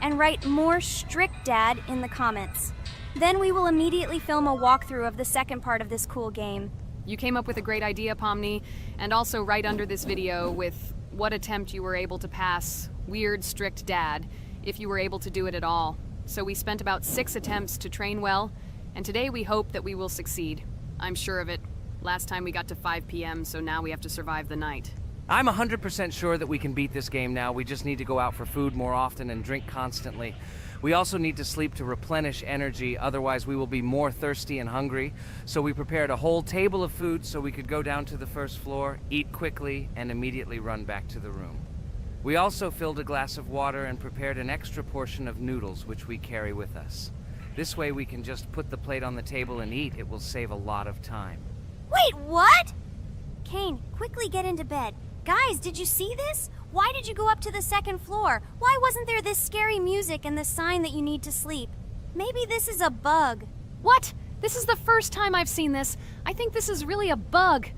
and write more strict dad in the comments. Then we will immediately film a walkthrough of the second part of this cool game. You came up with a great idea, Pomni, and also right under this video with what attempt you were able to pass weird strict dad, if you were able to do it at all. So we spent about 6 attempts to train well, and today we hope that we will succeed. I'm sure of it. Last time we got to 5 p.m., so now we have to survive the night. I'm 100% sure that we can beat this game now. We just need to go out for food more often and drink constantly. We also need to sleep to replenish energy, otherwise we will be more thirsty and hungry. So we prepared a whole table of food so we could go down to the first floor, eat quickly, and immediately run back to the room. We also filled a glass of water and prepared an extra portion of noodles, which we carry with us. This way we can just put the plate on the table and eat. It will save a lot of time. Wait, what? Kane, quickly get into bed. Guys, did you see this? Why did you go up to the second floor? Why wasn't there this scary music and the sign that you need to sleep? Maybe this is a bug. What? This is the first time I've seen this. I think this is really a bug.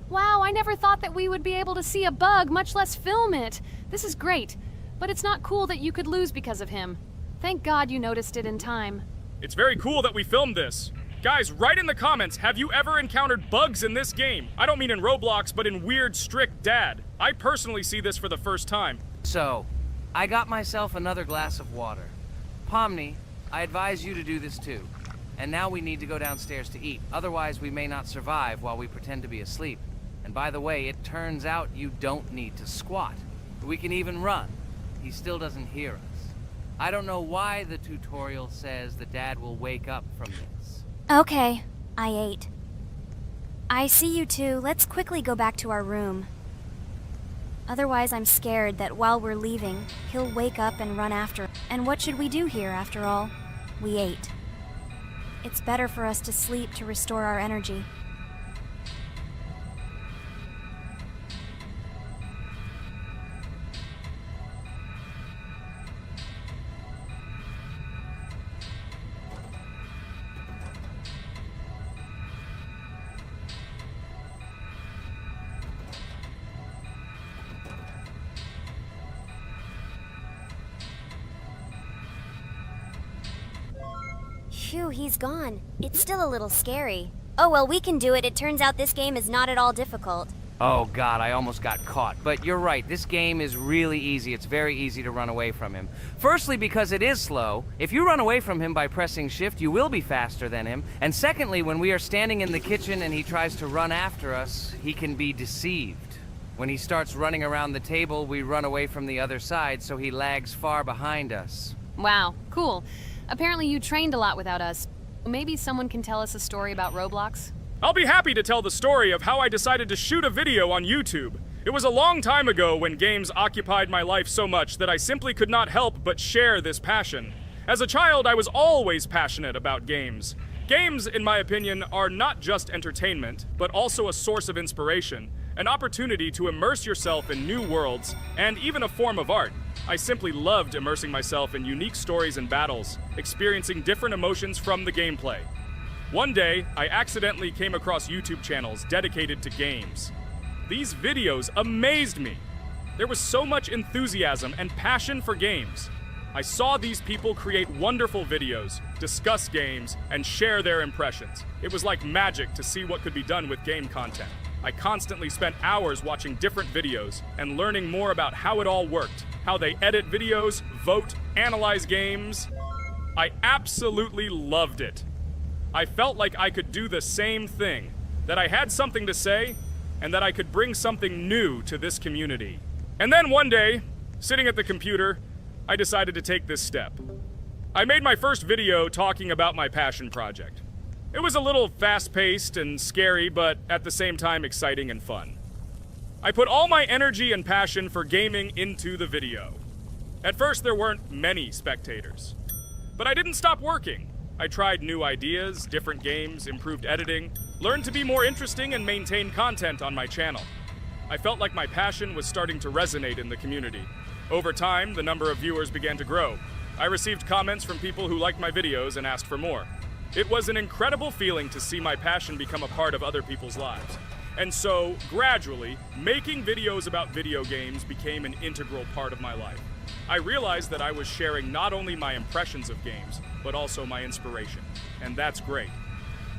Wow, I never thought that we would be able to see a bug, much less film it. This is great, but it's not cool that you could lose because of him. Thank God you noticed it in time. It's very cool that we filmed this. Guys, write in the comments, have you ever encountered bugs in this game? I don't mean in Roblox, but in Weird Strict Dad. I personally see this for the first time. So, I got myself another glass of water. Pomni, I advise you to do this too. And now we need to go downstairs to eat. Otherwise, we may not survive while we pretend to be asleep. And by the way, it turns out you don't need to squat. We can even run. He still doesn't hear us. I don't know why the tutorial says the dad will wake up from this. Okay, I ate. I see you two. Let's quickly go back to our room. Otherwise, I'm scared that while we're leaving, he'll wake up and run after. And what should we do here, after all? We ate. It's better for us to sleep to restore our energy. Phew, he's gone. It's still a little scary. Oh well, we can do it. It turns out this game is not at all difficult. Oh God, I almost got caught. But you're right, this game is really easy. It's very easy to run away from him. Firstly, because it is slow. If you run away from him by pressing shift, you will be faster than him. And secondly, when we are standing in the kitchen and he tries to run after us, he can be deceived. When he starts running around the table, we run away from the other side, so he lags far behind us. Wow, cool. Apparently you trained a lot without us. Maybe someone can tell us a story about Roblox? I'll be happy to tell the story of how I decided to shoot a video on YouTube. It was a long time ago when games occupied my life so much that I simply could not help but share this passion. As a child, I was always passionate about games. Games, in my opinion, are not just entertainment, but also a source of inspiration, an opportunity to immerse yourself in new worlds, and even a form of art. I simply loved immersing myself in unique stories and battles, experiencing different emotions from the gameplay. One day, I accidentally came across YouTube channels dedicated to games. These videos amazed me. There was so much enthusiasm and passion for games. I saw these people create wonderful videos, discuss games, and share their impressions. It was like magic to see what could be done with game content. I constantly spent hours watching different videos and learning more about how it all worked, how they edit videos, vote, analyze games. I absolutely loved it. I felt like I could do the same thing, that I had something to say, and that I could bring something new to this community. And then one day, sitting at the computer, I decided to take this step. I made my first video talking about my passion project. It was a little fast-paced and scary, but at the same time exciting and fun. I put all my energy and passion for gaming into the video. At first, there weren't many spectators. But I didn't stop working. I tried new ideas, different games, improved editing, learned to be more interesting, and maintain content on my channel. I felt like my passion was starting to resonate in the community. Over time, the number of viewers began to grow. I received comments from people who liked my videos and asked for more. It was an incredible feeling to see my passion become a part of other people's lives. And so, gradually, making videos about video games became an integral part of my life. I realized that I was sharing not only my impressions of games, but also my inspiration. And that's great.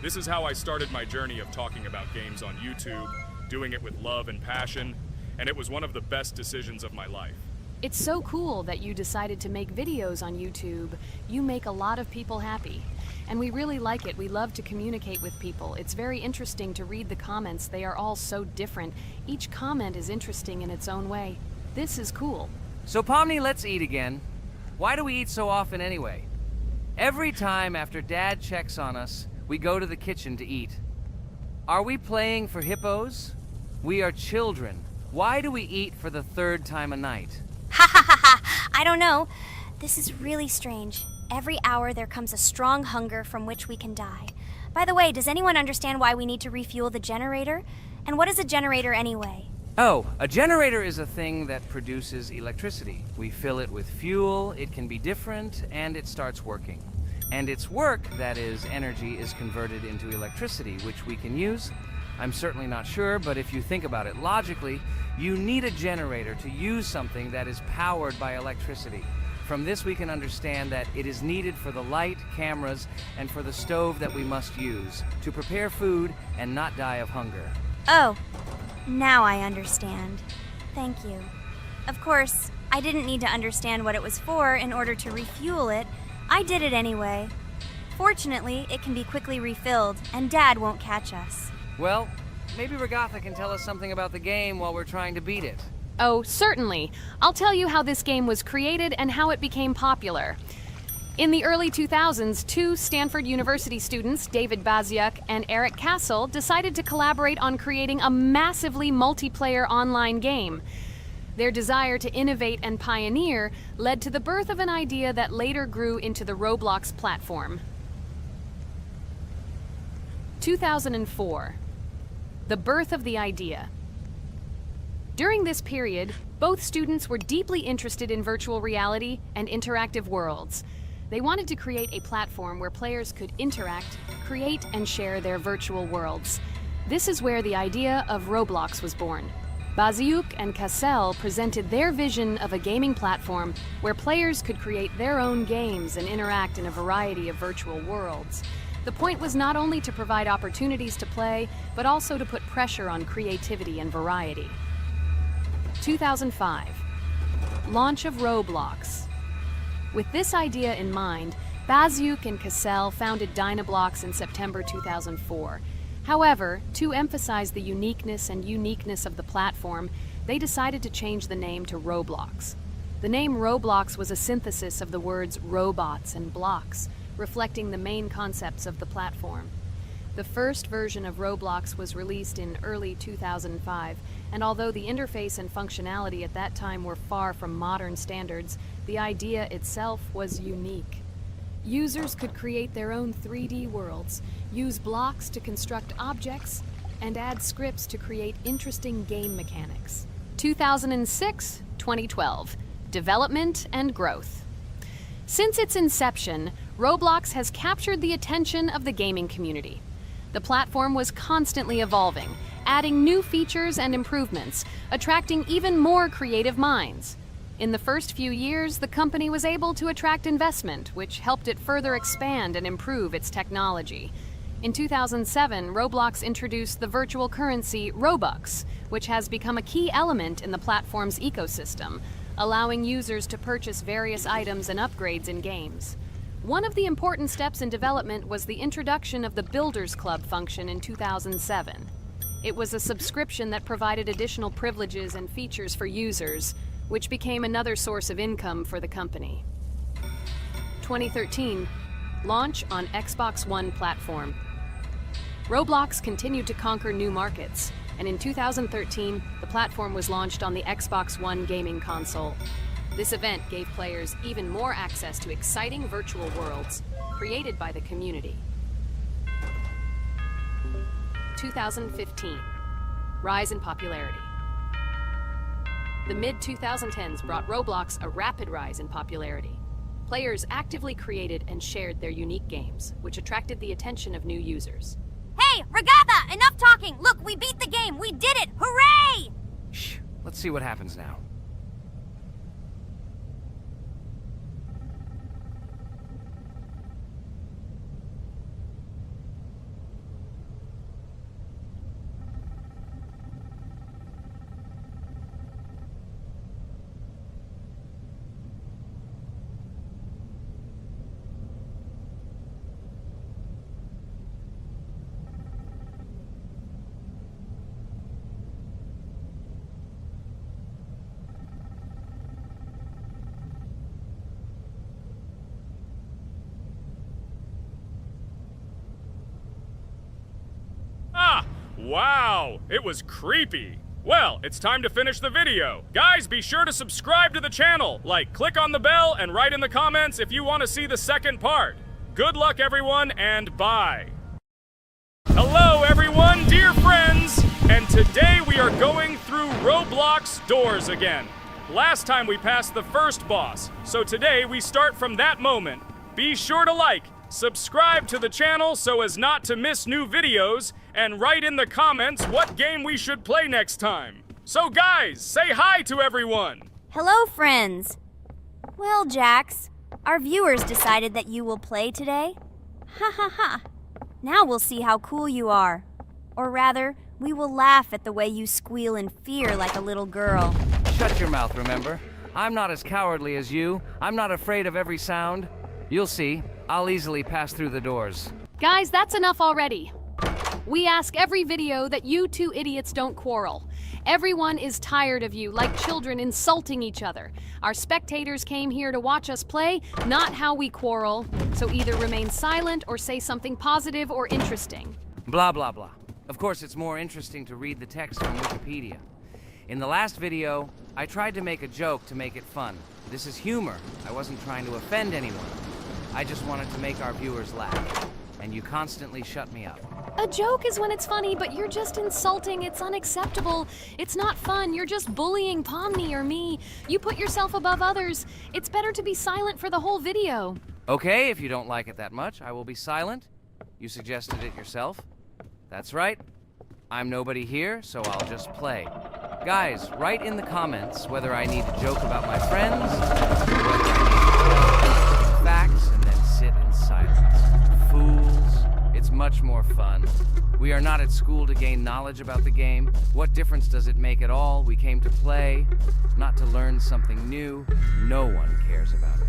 This is how I started my journey of talking about games on YouTube, doing it with love and passion, and it was one of the best decisions of my life. It's so cool that you decided to make videos on YouTube. You make a lot of people happy. And we really like it. We love to communicate with people. It's very interesting to read the comments. They are all so different. Each comment is interesting in its own way. This is cool. So Pomni, let's eat again. Why do we eat so often anyway? Every time after Dad checks on us, we go to the kitchen to eat. Are we playing for hippos? We are children. Why do we eat for the third time a night? Ha ha ha ha! I don't know. This is really strange. Every hour there comes a strong hunger from which we can die. By the way, does anyone understand why we need to refuel the generator? And what is a generator anyway? Oh, a generator is a thing that produces electricity. We fill it with fuel, it can be different, and it starts working. And its work, that is, energy, is converted into electricity, which we can use. I'm certainly not sure, but if you think about it logically, you need a generator to use something that is powered by electricity. From this we can understand that it is needed for the light, cameras, and for the stove that we must use, to prepare food and not die of hunger. Oh, now I understand. Thank you. Of course, I didn't need to understand what it was for in order to refuel it. I did it anyway. Fortunately, it can be quickly refilled, and Dad won't catch us. Well, maybe Regatha can tell us something about the game while we're trying to beat it. Oh, certainly. I'll tell you how this game was created and how it became popular. In the early 2000s, two Stanford University students, David Baziuk and Eric Castle, decided to collaborate on creating a massively multiplayer online game. Their desire to innovate and pioneer led to the birth of an idea that later grew into the Roblox platform. 2004. The birth of the idea. During this period, both students were deeply interested in virtual reality and interactive worlds. They wanted to create a platform where players could interact, create, and share their virtual worlds. This is where the idea of Roblox was born. Baziuk and Cassell presented their vision of a gaming platform where players could create their own games and interact in a variety of virtual worlds. The point was not only to provide opportunities to play, but also to put pressure on creativity and variety. 2005. Launch of Roblox. With this idea in mind, Baziuk and Cassell founded Dynablox in September 2004. However, to emphasize the uniqueness of the platform, they decided to change the name to Roblox. The name Roblox was a synthesis of the words robots and blocks, reflecting the main concepts of the platform. The first version of Roblox was released in early 2005, and although the interface and functionality at that time were far from modern standards, the idea itself was unique. Users could create their own 3D worlds, use blocks to construct objects, and add scripts to create interesting game mechanics. 2006-2012. Development and growth. Since its inception, Roblox has captured the attention of the gaming community. The platform was constantly evolving, adding new features and improvements, attracting even more creative minds. In the first few years, the company was able to attract investment, which helped it further expand and improve its technology. In 2007, Roblox introduced the virtual currency Robux, which has become a key element in the platform's ecosystem, allowing users to purchase various items and upgrades in games. One of the important steps in development was the introduction of the Builders Club function in 2007. It was a subscription that provided additional privileges and features for users, which became another source of income for the company. 2013, launch on Xbox One platform. Roblox continued to conquer new markets, and in 2013, the platform was launched on the Xbox One gaming console. This event gave players even more access to exciting virtual worlds created by the community. 2015, rise in popularity. The mid-2010s brought Roblox a rapid rise in popularity. Players actively created and shared their unique games, which attracted the attention of new users. Hey, Regatha! Enough talking! Look, we beat the game! We did it! Hooray! Shh, let's see what happens now. Wow, it was creepy. Well, it's time to finish the video. Guys, be sure to subscribe to the channel. Click on the bell and write in the comments if you want to see the second part. Good luck, everyone, and bye. Hello, everyone, dear friends. And today we are going through Roblox doors again. Last time we passed the first boss, so today we start from that moment. Be sure to subscribe to the channel so as not to miss new videos, and write in the comments what game we should play next time. So guys, say hi to everyone! Hello, friends. Well, Jax, our viewers decided that you will play today. Ha ha ha. Now we'll see how cool you are. Or rather, we will laugh at the way you squeal in fear like a little girl. Shut your mouth, remember? I'm not as cowardly as you. I'm not afraid of every sound. You'll see. I'll easily pass through the doors. Guys, that's enough already. We ask every video that you two idiots don't quarrel. Everyone is tired of you, like children insulting each other. Our spectators came here to watch us play, not how we quarrel. So either remain silent or say something positive or interesting. Blah, blah, blah. Of course, it's more interesting to read the text from Wikipedia. In the last video, I tried to make a joke to make it fun. This is humor. I wasn't trying to offend anyone. I just wanted to make our viewers laugh. And you constantly shut me up. A joke is when it's funny, but you're just insulting. It's unacceptable. It's not fun. You're just bullying Pomni or me. You put yourself above others. It's better to be silent for the whole video. Okay, if you don't like it that much, I will be silent. You suggested it yourself. That's right. I'm nobody here, so I'll just play. Guys, write in the comments whether I need to joke about my friends, or whether I need to facts and then sit in silence. Fools. It's much more fun. We are not at school to gain knowledge about the game. What difference does it make at all? We came to play, not to learn something new. No one cares about it.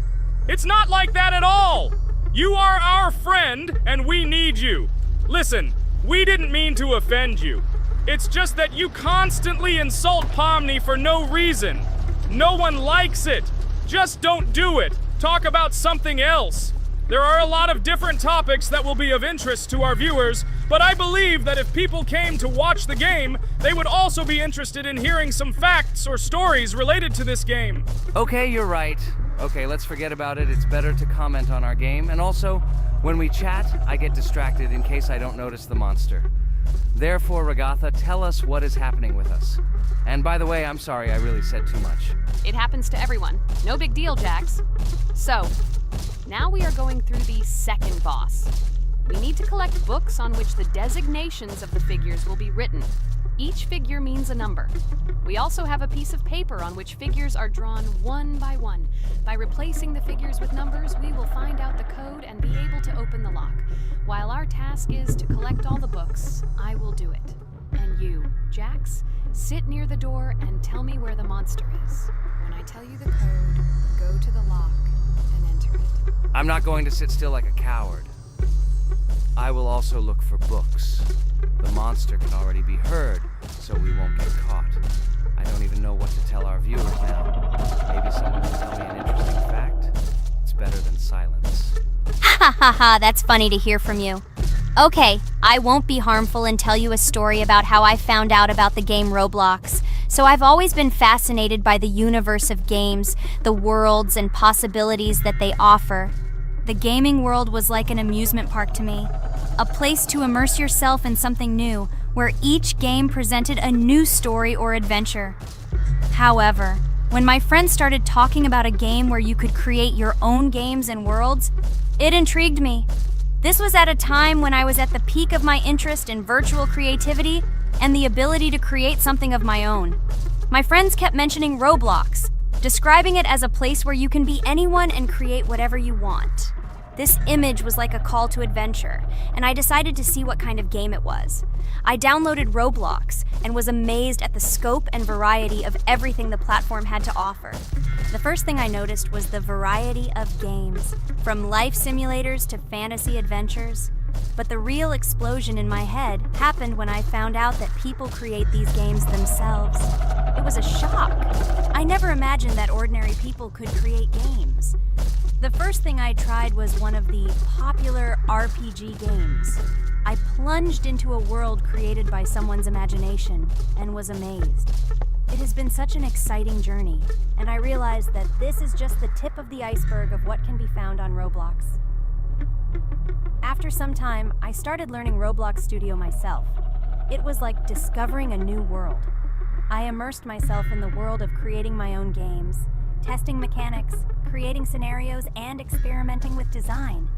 It's not like that at all! You are our friend, and we need you. Listen, we didn't mean to offend you. It's just that you constantly insult Pomni for no reason. No one likes it. Just don't do it. Talk about something else. There are a lot of different topics that will be of interest to our viewers, but I believe that if people came to watch the game, they would also be interested in hearing some facts or stories related to this game. Okay, you're right. Okay, let's forget about it. It's better to comment on our game. And also, when we chat, I get distracted in case I don't notice the monster. Therefore, Ragatha, tell us what is happening with us. And by the way, I'm sorry I really said too much. It happens to everyone. No big deal, Jax. So, now we are going through the second boss. We need to collect books on which the designations of the figures will be written. Each figure means a number. We also have a piece of paper on which figures are drawn one by one. By replacing the figures with numbers, we will find out the code and be able to open the lock. While our task is to collect all the books, I will do it. And you, Jax, sit near the door and tell me where the monster is. When I tell you the code, go to the lock and enter it. I'm not going to sit still like a coward. I will also look for books. The monster can already be heard, so we won't get caught. I don't even know what to tell our viewers now. Maybe someone can tell me an interesting fact. It's better than silence. Ha ha ha, that's funny to hear from you. Okay, I won't be harmful and tell you a story about how I found out about the game Roblox. So I've always been fascinated by the universe of games, the worlds and possibilities that they offer. The gaming world was like an amusement park to me, a place to immerse yourself in something new, where each game presented a new story or adventure. However, when my friends started talking about a game where you could create your own games and worlds, it intrigued me. This was at a time when I was at the peak of my interest in virtual creativity and the ability to create something of my own. My friends kept mentioning Roblox, describing it as a place where you can be anyone and create whatever you want. This image was like a call to adventure, and I decided to see what kind of game it was. I downloaded Roblox and was amazed at the scope and variety of everything the platform had to offer. The first thing I noticed was the variety of games, from life simulators to fantasy adventures. But the real explosion in my head happened when I found out that people create these games themselves. It was a shock. I never imagined that ordinary people could create games. The first thing I tried was one of the popular RPG games. I plunged into a world created by someone's imagination and was amazed. It has been such an exciting journey, and I realized that this is just the tip of the iceberg of what can be found on Roblox. After some time, I started learning Roblox Studio myself. It was like discovering a new world. I immersed myself in the world of creating my own games, testing mechanics, creating scenarios, and experimenting with design.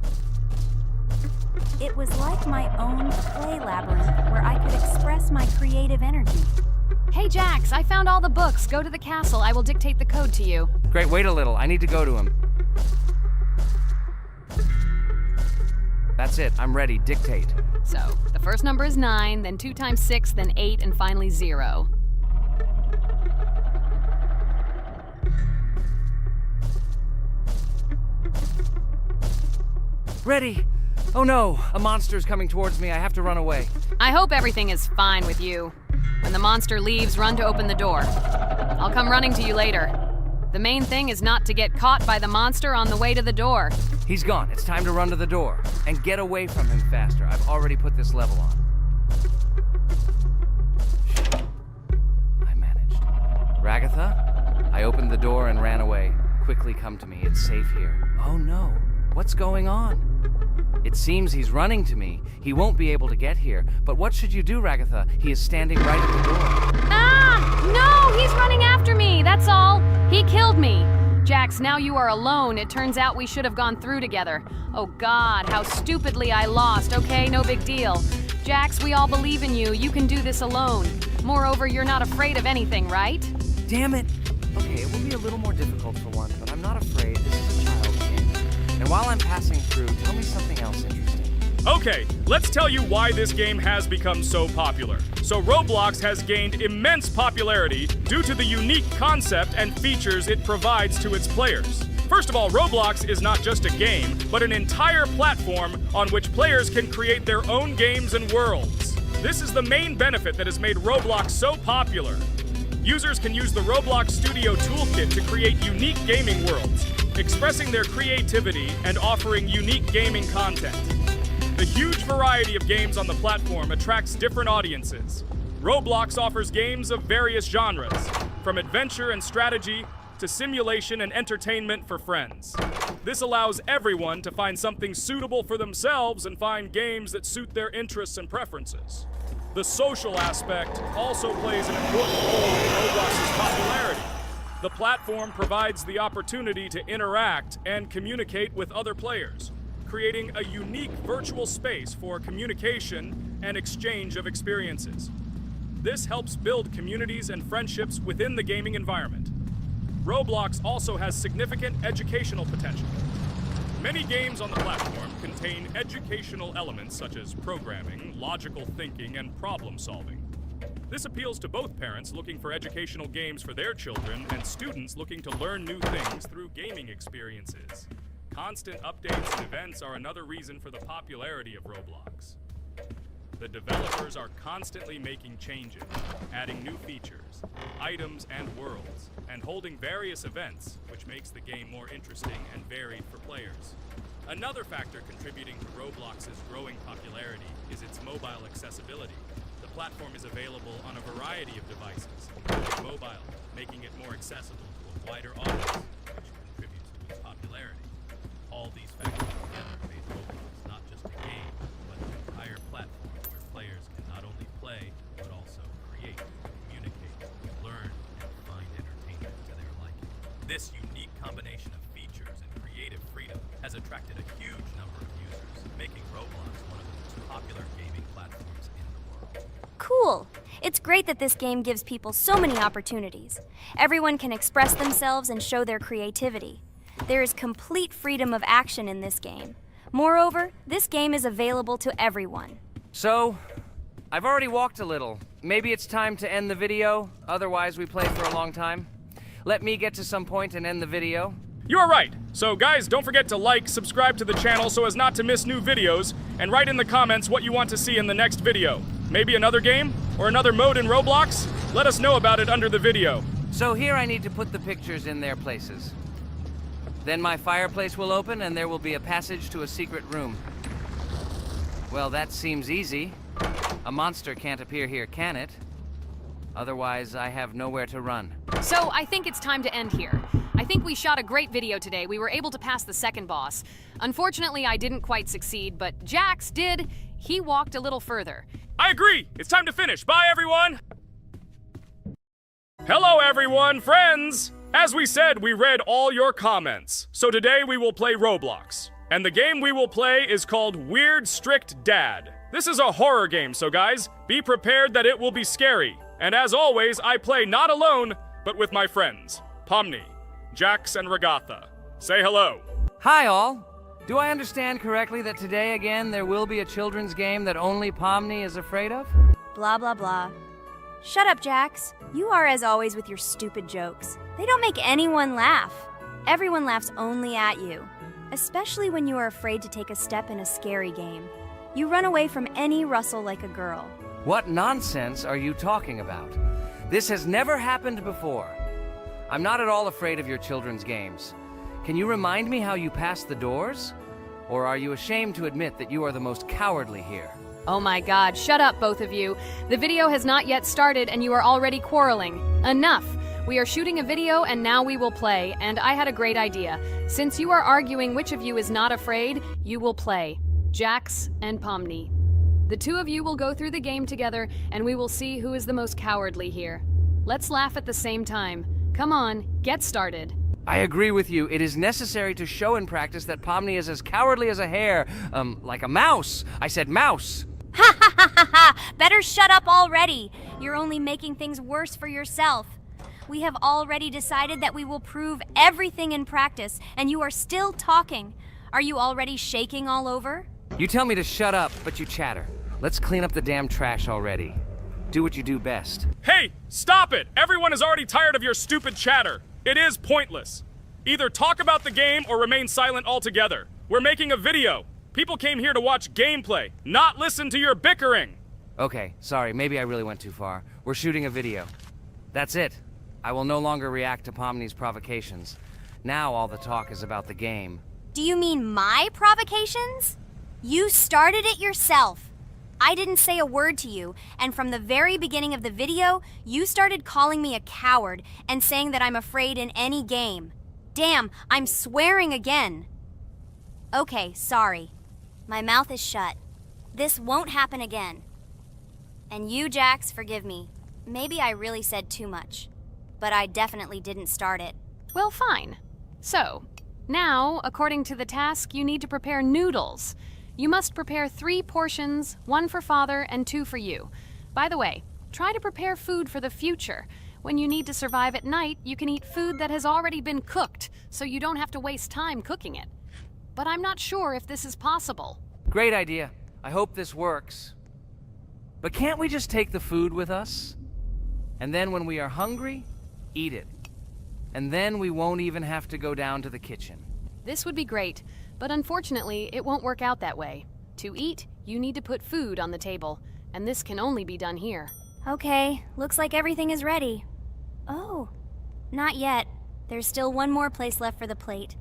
It was like my own play labyrinth where I could express my creative energy. Hey Jax, I found all the books. Go to the castle. I will dictate the code to you. Great, wait a little. I need to go to him. That's it. I'm ready. Dictate. So, the first number is 9, then 2 times 6, then 8, and finally 0. Ready. Oh no, a monster's coming towards me. I have to run away. I hope everything is fine with you. When the monster leaves, run to open the door. I'll come running to you later. The main thing is not to get caught by the monster on the way to the door. He's gone. It's time to run to the door. And get away from him faster. I've already put this level on. I managed. Ragatha? I opened the door and ran away. Quickly come to me. It's safe here. Oh no. What's going on? It seems he's running to me. He won't be able to get here. But what should you do, Ragatha? He is standing right at the door. Ah! No! He's running after me! That's all! He killed me! Jax, now you are alone. It turns out we should have gone through together. Oh God, how stupidly I lost. Okay, no big deal. Jax, we all believe in you. You can do this alone. Moreover, you're not afraid of anything, right? Damn it! Okay, it will be a little more difficult for one, but I'm not afraid. This is a child's game. And while I'm passing through, tell me something else interesting. Okay, let's tell you why this game has become so popular. So Roblox has gained immense popularity due to the unique concept and features it provides to its players. First of all, Roblox is not just a game, but an entire platform on which players can create their own games and worlds. This is the main benefit that has made Roblox so popular. Users can use the Roblox Studio Toolkit to create unique gaming worlds, expressing their creativity and offering unique gaming content. The huge variety of games on the platform attracts different audiences. Roblox offers games of various genres, from adventure and strategy to simulation and entertainment for friends. This allows everyone to find something suitable for themselves and find games that suit their interests and preferences. The social aspect also plays an important role in Roblox's popularity. The platform provides the opportunity to interact and communicate with other players, creating a unique virtual space for communication and exchange of experiences. This helps build communities and friendships within the gaming environment. Roblox also has significant educational potential. Many games on the platform contain educational elements such as programming, logical thinking, and problem solving. This appeals to both parents looking for educational games for their children and students looking to learn new things through gaming experiences. Constant updates and events are another reason for the popularity of Roblox. The developers are constantly making changes, adding new features, items, and worlds, and holding various events, which makes the game more interesting and varied for players. Another factor contributing to Roblox's growing popularity is its mobile accessibility. The platform is available on a variety of devices, including mobile, making it more accessible to a wider audience, which contributes to its popularity. All these factors together made Roblox not just a game, but an entire platform where players can not only play, but also create, communicate, learn, and find entertainment to their liking. This unique combination of features and creative freedom has attracted a huge number of users, making Roblox one of the most popular gaming platforms in the world. Cool! It's great that this game gives people so many opportunities. Everyone can express themselves and show their creativity. There is complete freedom of action in this game. Moreover, this game is available to everyone. So, I've already walked a little. Maybe it's time to end the video, otherwise we play for a long time. Let me get to some point and end the video. You're right. So guys, don't forget to like, subscribe to the channel so as not to miss new videos, and write in the comments what you want to see in the next video. Maybe another game? Or another mode in Roblox? Let us know about it under the video. So here I need to put the pictures in their places. Then my fireplace will open and there will be a passage to a secret room. Well, that seems easy. A monster can't appear here, can it? Otherwise, I have nowhere to run. So I think it's time to end here. I think we shot a great video today. We were able to pass the second boss. Unfortunately, I didn't quite succeed, but Jax did. He walked a little further. I agree. It's time to finish. Bye, everyone. Hello, everyone, friends. As we said, we read all your comments. So today we will play Roblox. And the game we will play is called Weird Strict Dad. This is a horror game, so guys, be prepared that it will be scary. And as always, I play not alone, but with my friends, Pomni, Jax, and Regatha. Say hello. Hi, all. Do I understand correctly that today again there will be a children's game that only Pomni is afraid of? Blah, blah, blah. Shut up, Jax. You are as always with your stupid jokes. They don't make anyone laugh. Everyone laughs only at you. Especially when you are afraid to take a step in a scary game. You run away from any rustle like a girl. What nonsense are you talking about? This has never happened before. I'm not at all afraid of your children's games. Can you remind me how you passed the doors? Or are you ashamed to admit that you are the most cowardly here? Oh my god, shut up, both of you. The video has not yet started and you are already quarreling. Enough! We are shooting a video and now we will play, and I had a great idea. Since you are arguing which of you is not afraid, you will play. Jax and Pomni. The two of you will go through the game together and we will see who is the most cowardly here. Let's laugh at the same time. Come on, get started. I agree with you. It is necessary to show in practice that Pomni is as cowardly as a hare. Like a mouse. I said mouse. Ha ha ha ha ha! Better shut up already. You're only making things worse for yourself. We have already decided that we will prove everything in practice, and you are still talking. Are you already shaking all over? You tell me to shut up, but you chatter. Let's clean up the damn trash already. Do what you do best. Hey, stop it! Everyone is already tired of your stupid chatter. It is pointless. Either talk about the game or remain silent altogether. We're making a video. People came here to watch gameplay, not listen to your bickering. Okay, sorry, maybe I really went too far. We're shooting a video. That's it. I will no longer react to Pomni's provocations. Now all the talk is about the game. Do you mean my provocations? You started it yourself. I didn't say a word to you, and from the very beginning of the video, you started calling me a coward and saying that I'm afraid in any game. Damn, I'm swearing again. Okay, sorry. My mouth is shut. This won't happen again. And you, Jax, forgive me. Maybe I really said too much, but I definitely didn't start it. Well, fine. So, now, according to the task, you need to prepare noodles. You must prepare 3 portions, 1 for Father and 2 for you. By the way, try to prepare food for the future. When you need to survive at night, you can eat food that has already been cooked, so you don't have to waste time cooking it. But I'm not sure if this is possible. Great idea. I hope this works. But can't we just take the food with us? And then when we are hungry, eat it. And then we won't even have to go down to the kitchen. This would be great, but unfortunately, it won't work out that way. To eat, you need to put food on the table, and this can only be done here. Okay, looks like everything is ready. Oh, not yet. There's still one more place left for the plate.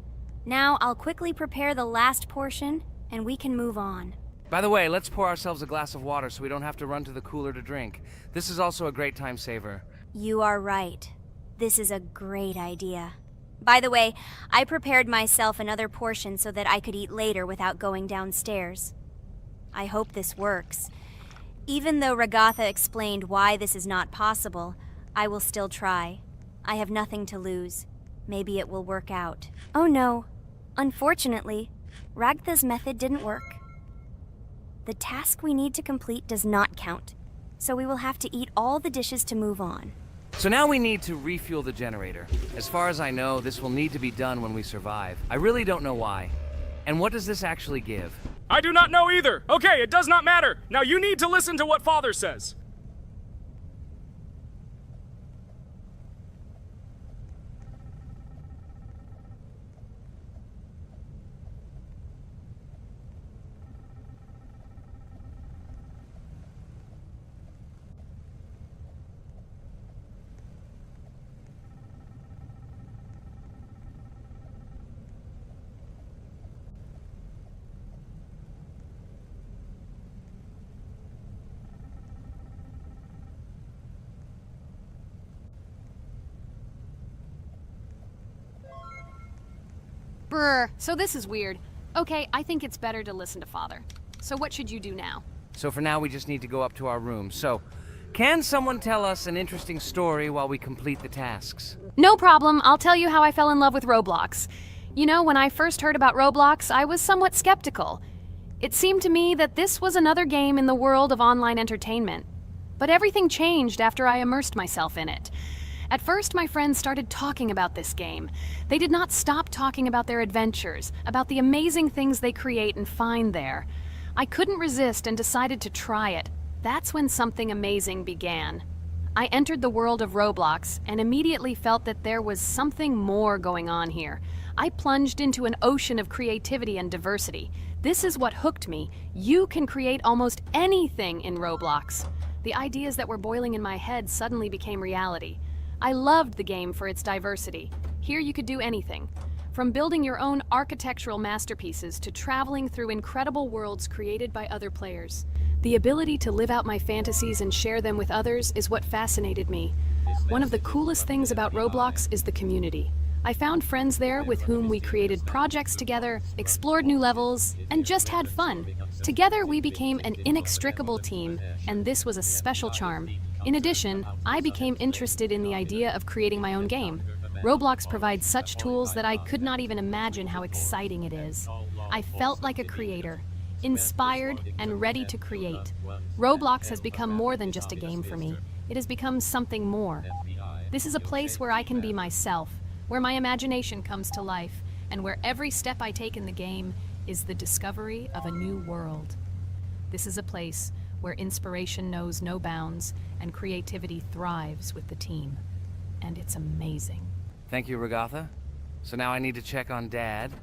Now I'll quickly prepare the last portion, and we can move on. By the way, let's pour ourselves a glass of water so we don't have to run to the cooler to drink. This is also a great time saver. You are right. This is a great idea. By the way, I prepared myself another portion so that I could eat later without going downstairs. I hope this works. Even though Regatha explained why this is not possible, I will still try. I have nothing to lose. Maybe it will work out. Oh no. Unfortunately, Ragatha's method didn't work. The task we need to complete does not count, so we will have to eat all the dishes to move on. So now we need to refuel the generator. As far as I know, this will need to be done when we survive. I really don't know why. And what does this actually give? I do not know either. Okay, it does not matter. Now you need to listen to what Father says. Brr, so this is weird. Okay, I think it's better to listen to Father. So what should you do now? So for now, we just need to go up to our room. So, can someone tell us an interesting story while we complete the tasks? No problem, I'll tell you how I fell in love with Roblox. You know, when I first heard about Roblox, I was somewhat skeptical. It seemed to me that this was another game in the world of online entertainment. But everything changed after I immersed myself in it. At first, my friends started talking about this game. They did not stop talking about their adventures, about the amazing things they create and find there. I couldn't resist and decided to try it. That's when something amazing began. I entered the world of Roblox and immediately felt that there was something more going on here. I plunged into an ocean of creativity and diversity. This is what hooked me. You can create almost anything in Roblox. The ideas that were boiling in my head suddenly became reality. I loved the game for its diversity. Here you could do anything. From building your own architectural masterpieces to traveling through incredible worlds created by other players. The ability to live out my fantasies and share them with others is what fascinated me. One of the coolest things about Roblox is the community. I found friends there with whom we created projects together, explored new levels, and just had fun. Together we became an inextricable team, and this was a special charm. In addition, I became interested in the idea of creating my own game. Roblox provides such tools that I could not even imagine how exciting it is. I felt like a creator, inspired and ready to create. Roblox has become more than just a game for me. It has become something more. This is a place where I can be myself, where my imagination comes to life, and where every step I take in the game is the discovery of a new world. This is a place where inspiration knows no bounds and creativity thrives with the team. And it's amazing. Thank you, Regatha. So now I need to check on Dad.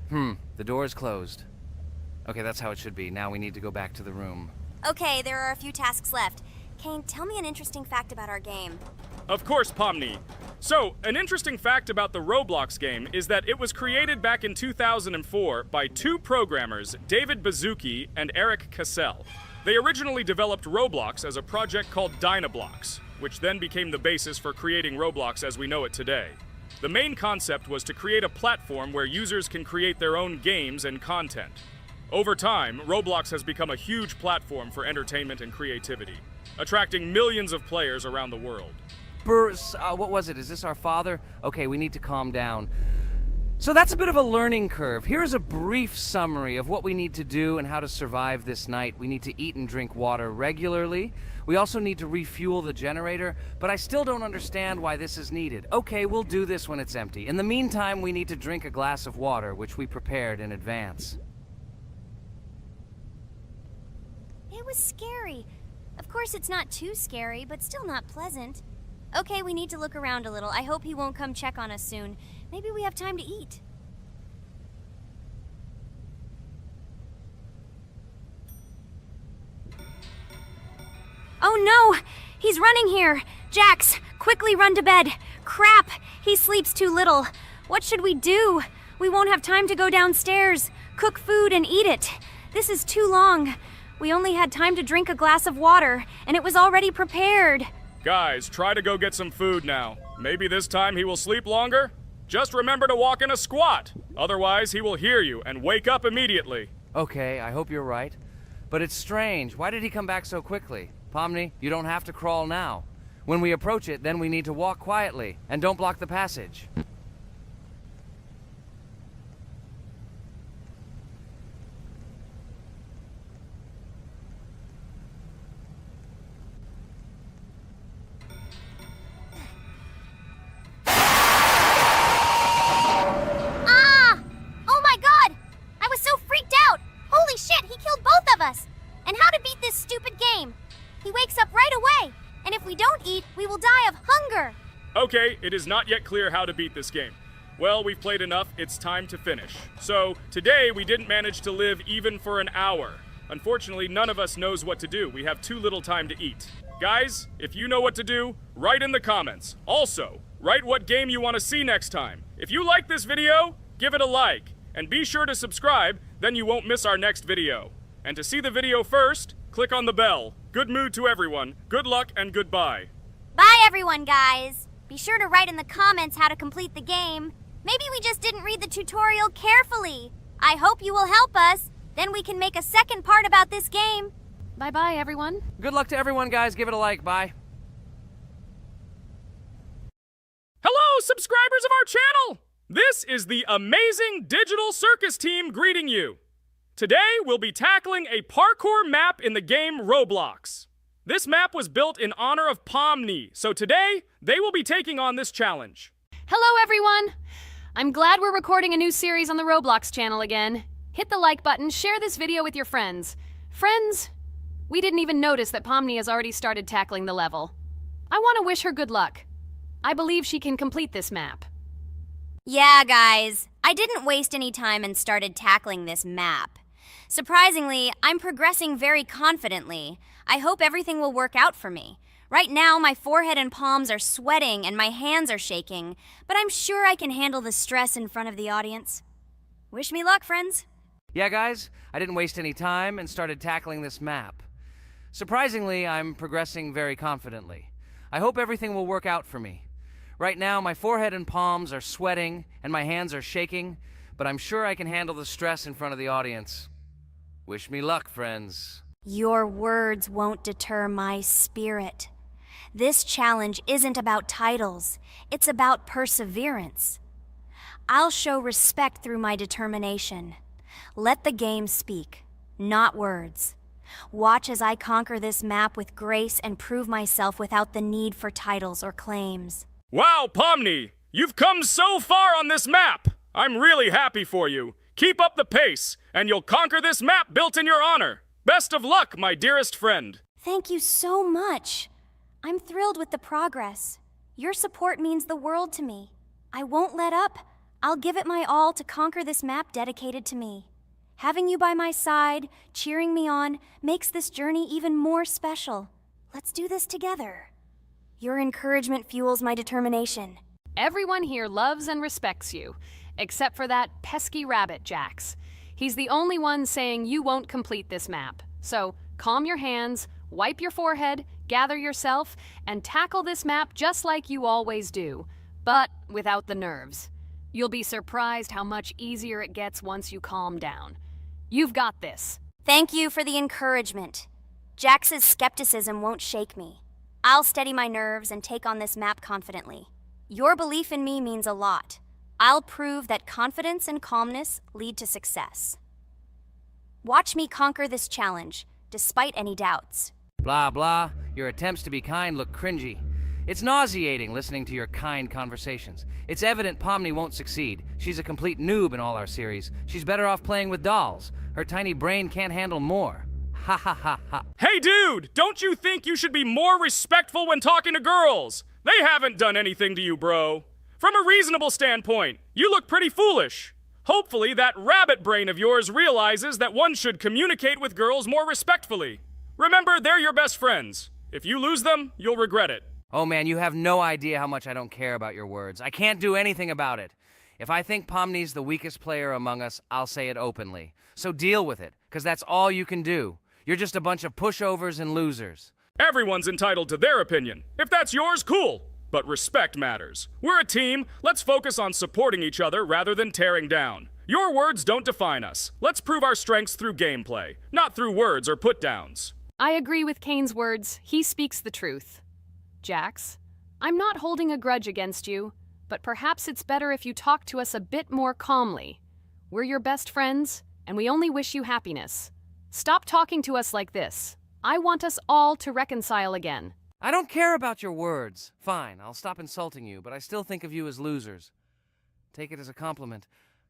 The door is closed. Okay, that's how it should be. Now we need to go back to the room. Okay, there are a few tasks left. Kane, tell me an interesting fact about our game. Of course, Pomni. So, an interesting fact about the Roblox game is that it was created back in 2004 by two programmers, David Baszucki and Eric Cassell. They originally developed Roblox as a project called Dynablocks, which then became the basis for creating Roblox as we know it today. The main concept was to create a platform where users can create their own games and content. Over time, Roblox has become a huge platform for entertainment and creativity, attracting millions of players around the world. What was it? Is this our father? Okay, we need to calm down. So that's a bit of a learning curve. Here's a brief summary of what we need to do and how to survive this night. We need to eat and drink water regularly. We also need to refuel the generator, but I still don't understand why this is needed. Okay, we'll do this when it's empty. In the meantime, we need to drink a glass of water, which we prepared in advance. It was scary. Of course, it's not too scary, but still not pleasant. Okay, we need to look around a little. I hope he won't come check on us soon. Maybe we have time to eat. Oh no! He's running here! Jax, quickly run to bed! Crap! He sleeps too little. What should we do? We won't have time to go downstairs, cook food, and eat it. This is too long. We only had time to drink a glass of water, and it was already prepared. Guys, try to go get some food now. Maybe this time he will sleep longer? Just remember to walk in a squat. Otherwise, he will hear you and wake up immediately. Okay, I hope you're right. But it's strange. Why did he come back so quickly? Pomni, you don't have to crawl now. When we approach it, then we need to walk quietly. And don't block the passage. And how to beat this stupid game. He wakes up right away, and if we don't eat, we will die of hunger. Okay, it is not yet clear how to beat this game. Well, we've played enough, it's time to finish. So, today we didn't manage to live even for an hour. Unfortunately, none of us knows what to do. We have too little time to eat. Guys, if you know what to do, write in the comments. Also, write what game you want to see next time. If you like this video, give it a like. And be sure to subscribe, then you won't miss our next video. And to see the video first, click on the bell. Good mood to everyone, good luck, and goodbye. Bye everyone, guys. Be sure to write in the comments how to complete the game. Maybe we just didn't read the tutorial carefully. I hope you will help us. Then we can make a second part about this game. Bye-bye, everyone. Good luck to everyone, guys. Give it a like. Bye. Hello, subscribers of our channel! This is the amazing Digital Circus team greeting you. Today, we'll be tackling a parkour map in the game Roblox. This map was built in honor of Pomni, so today, they will be taking on this challenge. Hello, everyone. I'm glad we're recording a new series on the Roblox channel again. Hit the like button, share this video with your friends. Friends, we didn't even notice that Pomni has already started tackling the level. I want to wish her good luck. I believe she can complete this map. Yeah, guys. I didn't waste any time and started tackling this map. Surprisingly, I'm progressing very confidently. I hope everything will work out for me. Right now, my forehead and palms are sweating and my hands are shaking, but I'm sure I can handle the stress in front of the audience. Wish me luck, friends. Yeah, guys, I didn't waste any time and started tackling this map. Surprisingly, I'm progressing very confidently. I hope everything will work out for me. Right now, my forehead and palms are sweating and my hands are shaking, but I'm sure I can handle the stress in front of the audience. Wish me luck, friends. Your words won't deter my spirit. This challenge isn't about titles. It's about perseverance. I'll show respect through my determination. Let the game speak, not words. Watch as I conquer this map with grace and prove myself without the need for titles or claims. Wow, Pomni! You've come so far on this map! I'm really happy for you. Keep up the pace, and you'll conquer this map built in your honor. Best of luck, my dearest friend. Thank you so much. I'm thrilled with the progress. Your support means the world to me. I won't let up. I'll give it my all to conquer this map dedicated to me. Having you by my side, cheering me on, makes this journey even more special. Let's do this together. Your encouragement fuels my determination. Everyone here loves and respects you, except for that pesky rabbit, Jax. He's the only one saying you won't complete this map. So, calm your hands, wipe your forehead, gather yourself, and tackle this map just like you always do, but without the nerves. You'll be surprised how much easier it gets once you calm down. You've got this. Thank you for the encouragement. Jax's skepticism won't shake me. I'll steady my nerves and take on this map confidently. Your belief in me means a lot. I'll prove that confidence and calmness lead to success. Watch me conquer this challenge, despite any doubts. Blah, blah. Your attempts to be kind look cringy. It's nauseating listening to your kind conversations. It's evident Pomni won't succeed. She's a complete noob in all our series. She's better off playing with dolls. Her tiny brain can't handle more. Ha ha ha ha. Hey dude, don't you think you should be more respectful when talking to girls? They haven't done anything to you, bro. From a reasonable standpoint, you look pretty foolish. Hopefully that rabbit brain of yours realizes that one should communicate with girls more respectfully. Remember, they're your best friends. If you lose them, you'll regret it. Oh man, you have no idea how much I don't care about your words. I can't do anything about it. If I think Pomni's the weakest player among us, I'll say it openly. So deal with it, because that's all you can do. You're just a bunch of pushovers and losers. Everyone's entitled to their opinion. If that's yours, cool. But respect matters. We're a team. Let's focus on supporting each other rather than tearing down. Your words don't define us. Let's prove our strengths through gameplay, not through words or put-downs. I agree with Kane's words. He speaks the truth. Jax, I'm not holding a grudge against you, but perhaps it's better if you talk to us a bit more calmly. We're your best friends, and we only wish you happiness. Stop talking to us like this. I want us all to reconcile again. I don't care about your words. Fine, I'll stop insulting you, but I still think of you as losers. Take it as a compliment.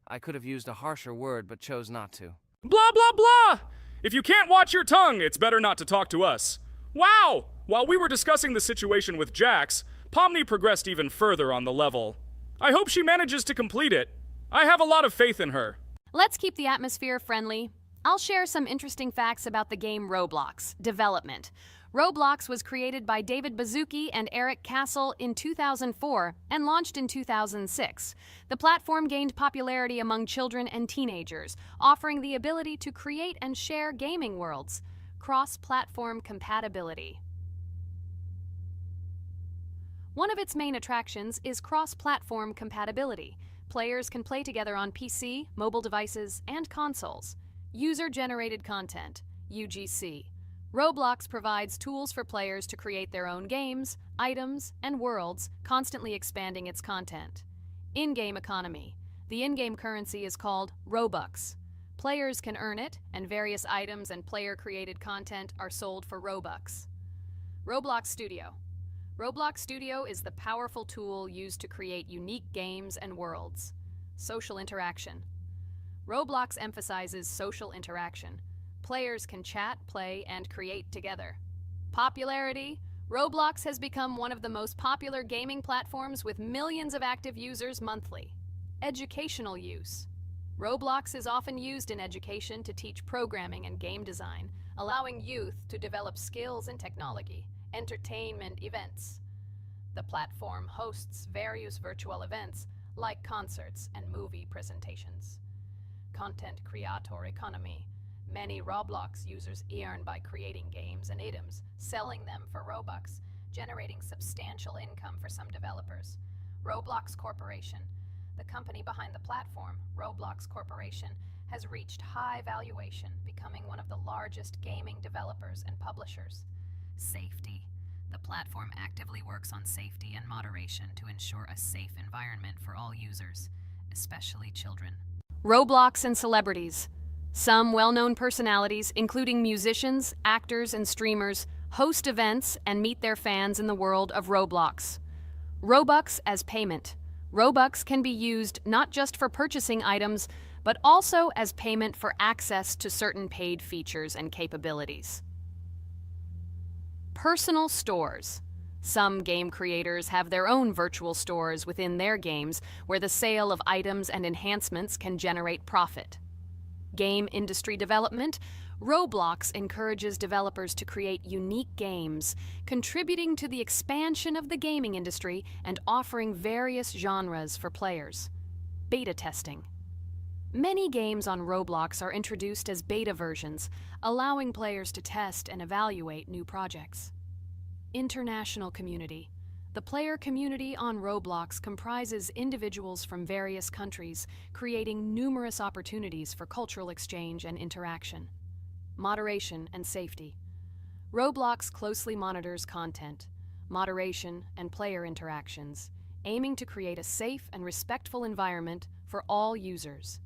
I could have used a harsher word, but chose not to. Blah, blah, blah! If you can't watch your tongue, it's better not to talk to us. Wow! While we were discussing the situation with Jax, Pomni progressed even further on the level. I hope she manages to complete it. I have a lot of faith in her. Let's keep the atmosphere friendly. I'll share some interesting facts about the game Roblox development. Roblox was created by David Baszucki and Eric Castle in 2004 and launched in 2006. The platform gained popularity among children and teenagers, offering the ability to create and share gaming worlds. Cross-platform compatibility. One of its main attractions is cross-platform compatibility. Players can play together on PC, mobile devices, and consoles. User-generated content, UGC. Roblox provides tools for players to create their own games, items, and worlds, constantly expanding its content. In-game economy. The in-game currency is called Robux. Players can earn it, and various items and player-created content are sold for Robux. Roblox Studio. Roblox Studio is the powerful tool used to create unique games and worlds. Social interaction. Roblox emphasizes social interaction. Players can chat, play, and create together. Popularity. Roblox has become one of the most popular gaming platforms with millions of active users monthly. Educational use. Roblox is often used in education to teach programming and game design, allowing youth to develop skills in technology. Entertainment events. The platform hosts various virtual events like concerts and movie presentations. Content creator economy. Many Roblox users earn by creating games and items, selling them for Robux, generating substantial income for some developers. Roblox Corporation. The company behind the platform, Roblox Corporation, has reached high valuation, becoming one of the largest gaming developers and publishers. Safety. The platform actively works on safety and moderation to ensure a safe environment for all users, especially children. Roblox and celebrities. Some well-known personalities, including musicians, actors, and streamers, host events and meet their fans in the world of Roblox. Robux as payment. Robux can be used not just for purchasing items, but also as payment for access to certain paid features and capabilities. Personal stores. Some game creators have their own virtual stores within their games where the sale of items and enhancements can generate profit. Game industry development. Roblox encourages developers to create unique games, contributing to the expansion of the gaming industry and offering various genres for players. Beta testing. Many games on Roblox are introduced as beta versions, allowing players to test and evaluate new projects. International community. The player community on Roblox comprises individuals from various countries, creating numerous opportunities for cultural exchange and interaction. Moderation and safety. Roblox closely monitors content, moderation, and player interactions, aiming to create a safe and respectful environment for all users.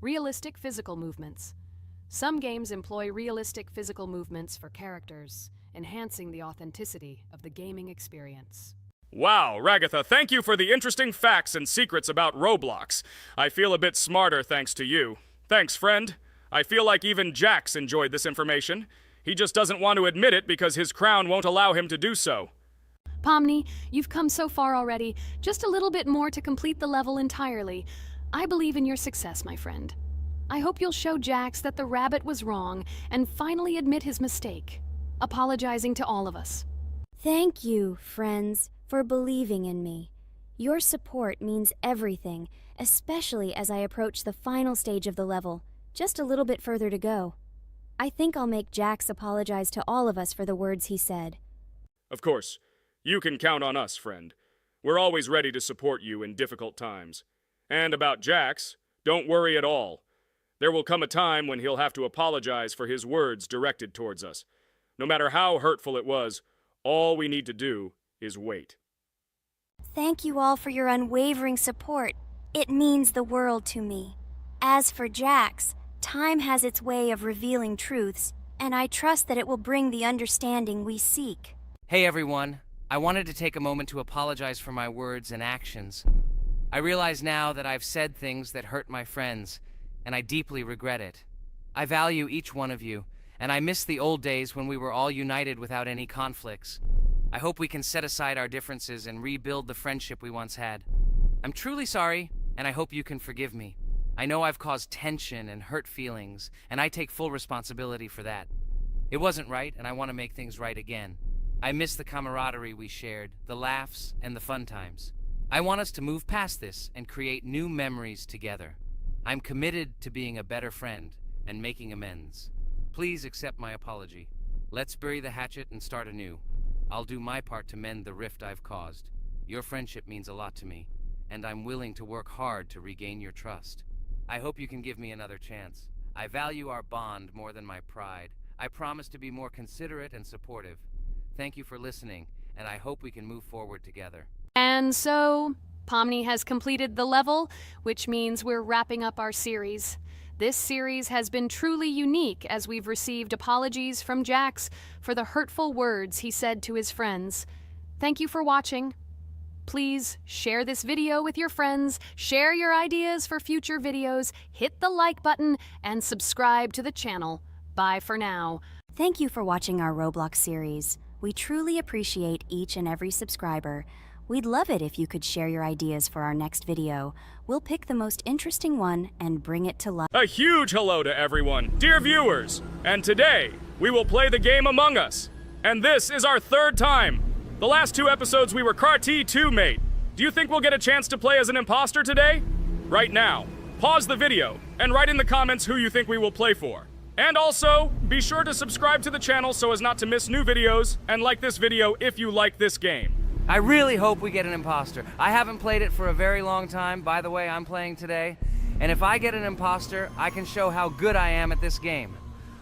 Realistic physical movements. Some games employ realistic physical movements for characters, enhancing the authenticity of the gaming experience. Wow, Ragatha, thank you for the interesting facts and secrets about Roblox. I feel a bit smarter thanks to you. Thanks, friend. I feel like even Jax enjoyed this information. He just doesn't want to admit it because his crown won't allow him to do so. Pomni, you've come so far already. Just a little bit more to complete the level entirely. I believe in your success, my friend. I hope you'll show Jax that the rabbit was wrong and finally admit his mistake, apologizing to all of us. Thank you, friends, for believing in me. Your support means everything, especially as I approach the final stage of the level, just a little bit further to go. I think I'll make Jax apologize to all of us for the words he said. Of course. You can count on us, friend. We're always ready to support you in difficult times. And about Jax, don't worry at all. There will come a time when he'll have to apologize for his words directed towards us. No matter how hurtful it was, all we need to do is wait. Thank you all for your unwavering support. It means the world to me. As for Jax, time has its way of revealing truths, and I trust that it will bring the understanding we seek. Hey everyone, I wanted to take a moment to apologize for my words and actions. I realize now that I've said things that hurt my friends, and I deeply regret it. I value each one of you, and I miss the old days when we were all united without any conflicts. I hope we can set aside our differences and rebuild the friendship we once had. I'm truly sorry, and I hope you can forgive me. I know I've caused tension and hurt feelings, and I take full responsibility for that. It wasn't right, and I want to make things right again. I miss the camaraderie we shared, the laughs, and the fun times. I want us to move past this and create new memories together. I'm committed to being a better friend and making amends. Please accept my apology. Let's bury the hatchet and start anew. I'll do my part to mend the rift I've caused. Your friendship means a lot to me, and I'm willing to work hard to regain your trust. I hope you can give me another chance. I value our bond more than my pride. I promise to be more considerate and supportive. Thank you for listening, and I hope we can move forward together. And so, Pomni has completed the level, which means we're wrapping up our series. This series has been truly unique as we've received apologies from Jax for the hurtful words he said to his friends. Thank you for watching. Please share this video with your friends, share your ideas for future videos, hit the like button, and subscribe to the channel. Bye for now. Thank you for watching our Roblox series. We truly appreciate each and every subscriber. We'd love it if you could share your ideas for our next video. We'll pick the most interesting one and bring it to life. A huge hello to everyone, dear viewers. And today, we will play the game Among Us. And this is our third time. The last 2 episodes we were CAR-T 2 mate. Do you think we'll get a chance to play as an imposter today? Right now, pause the video and write in the comments who you think we will play for. And also, be sure to subscribe to the channel so as not to miss new videos, and like this video if you like this game. I really hope we get an imposter. I haven't played it for a very long time. By the way, I'm playing today. And if I get an imposter, I can show how good I am at this game.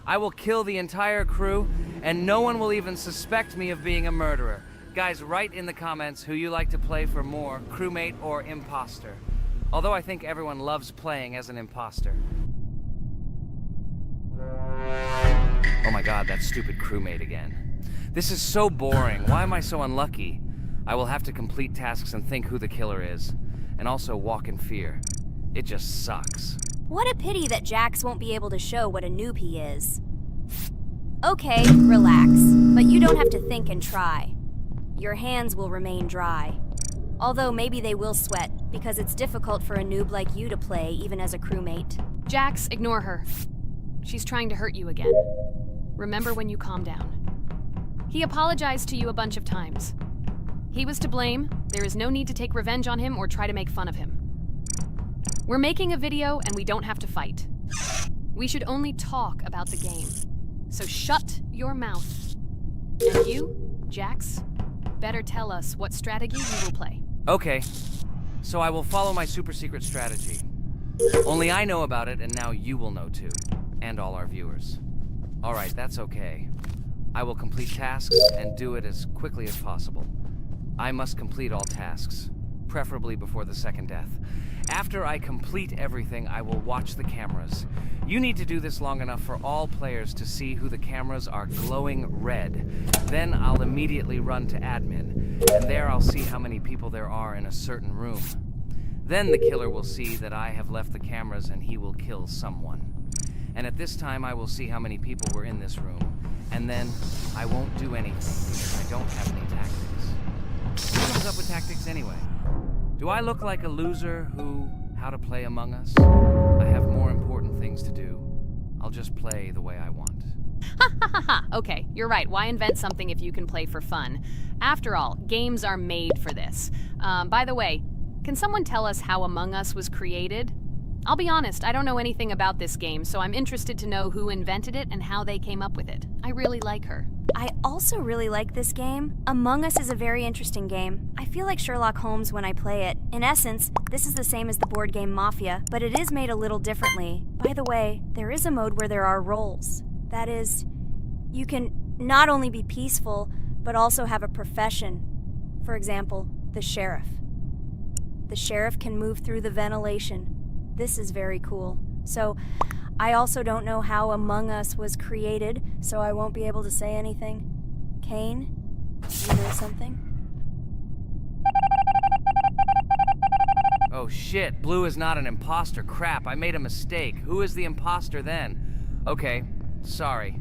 I will kill the entire crew, and no one will even suspect me of being a murderer. Guys, write in the comments who you like to play for more, crewmate or imposter. Although I think everyone loves playing as an imposter. Oh my god, that stupid crewmate again. This is so boring. Why am I so unlucky? I will have to complete tasks and think who the killer is, and also walk in fear. It just sucks. What a pity that Jax won't be able to show what a noob he is. Okay, relax, but you don't have to think and try. Your hands will remain dry. Although maybe they will sweat, because it's difficult for a noob like you to play even as a crewmate. Jax, ignore her. She's trying to hurt you again. Remember when you calm down. He apologized to you a bunch of times. He was to blame. There is no need to take revenge on him or try to make fun of him. We're making a video and we don't have to fight. We should only talk about the game. So shut your mouth. And you, Jax, better tell us what strategy you will play. Okay, so I will follow my super secret strategy. Only I know about it, and now you will know too. And all our viewers. Alright, that's okay. I will complete tasks and do it as quickly as possible. I must complete all tasks, preferably before the second death. After I complete everything, I will watch the cameras. You need to do this long enough for all players to see who the cameras are glowing red. Then I'll immediately run to admin, and there I'll see how many people there are in a certain room. Then the killer will see that I have left the cameras and he will kill someone. And at this time I will see how many people were in this room. And then I won't do anything because I don't have any tactics. Who comes up with tactics anyway? Do I look like a loser how to play Among Us? I have more important things to do. I'll just play the way I want. Ha ha ha ha! Okay, you're right. Why invent something if you can play for fun? After all, games are made for this. By the way, can someone tell us how Among Us was created? I'll be honest, I don't know anything about this game, so I'm interested to know who invented it and how they came up with it. I really like her. I also really like this game. Among Us is a very interesting game. I feel like Sherlock Holmes when I play it. In essence, this is the same as the board game Mafia, but it is made a little differently. By the way, there is a mode where there are roles. That is, you can not only be peaceful, but also have a profession. For example, the sheriff. The sheriff can move through the ventilation. This is very cool. So, I also don't know how Among Us was created, so I won't be able to say anything. Kane, you know something? Oh shit, Blue is not an imposter. Crap, I made a mistake. Who is the imposter then? Okay, sorry.